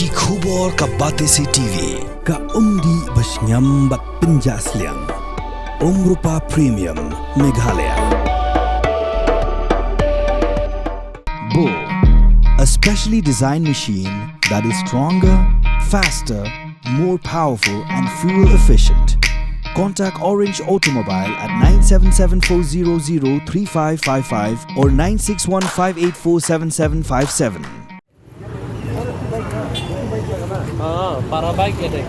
Ki khubor ka Batesi TV. Ka umdi basnyam bat penjaslian. Rupa Premium Meghalaya. Bo, a specially designed machine that is stronger, faster, more powerful and fuel efficient. Contact Orange Automobile at 977-400-3555 or 961-584-7757. Para bike ya deh.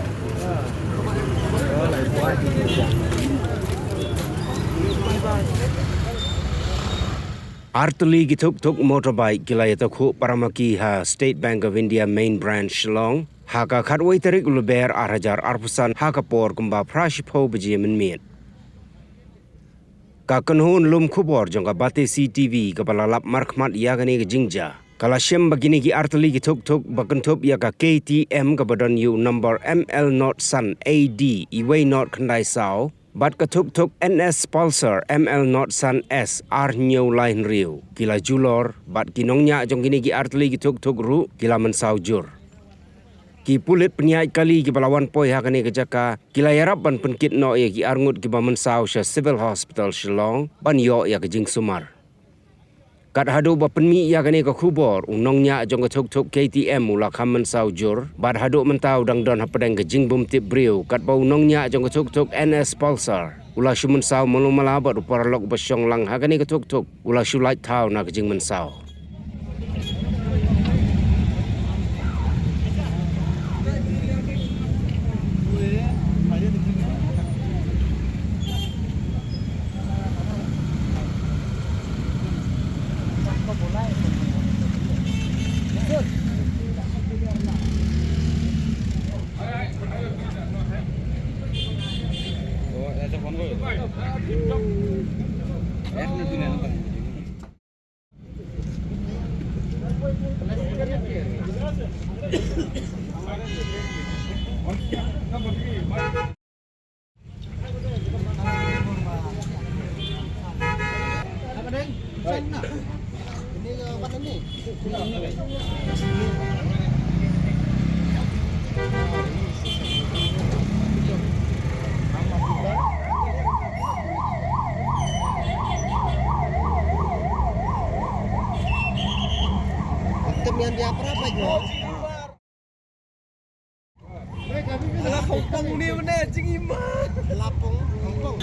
Tylli Ïatakhuh Motorbike gila Ïatakhuh Paramaki ha State Bank of India main branch Shillong haka khatwai tarik luber arhajar arpusan haka por kumba prashipo biji menmiet. Ka kanhun lum khubor jongka Batesi TV ka balalap Hakhmat yagani ke jingja. Kala shem bagini ki Tylli Ïatakhuh bakantup ya ka KTM ka badan yu number ML not Sun AD Uwei not Mynsaw. Bat katuk NS Pulsar ML not Sun S R new line riu. Kila julor bat kinongnya jong gini ki Tylli Ïatakhuh ru kila Mynsaw jur. Ki pulit penyai kali ki balawan poi hakani ke jaka kila yarap ban penkit no ya ki arngut ki ba Mynsaw sha Civil Hospital Shillong ban yo ya ke jing sumar. Kat hadu ba penmi ya kani ke khubor unongnya jong ke tuk KTM ula kham Mynsaw jur bat hadu mentau dang don hapadang ke jing bum tip briu kat ba unongnya jong ke tuk NS Pulsar ula shu Mynsaw malumala ba ruparlok ba syong lang hakani ke tuk ula shu light tau na ke jing Mynsaw. Yang dia berapa jo? Lah Hongkong ni mana cing imah. Lapong Hongkong.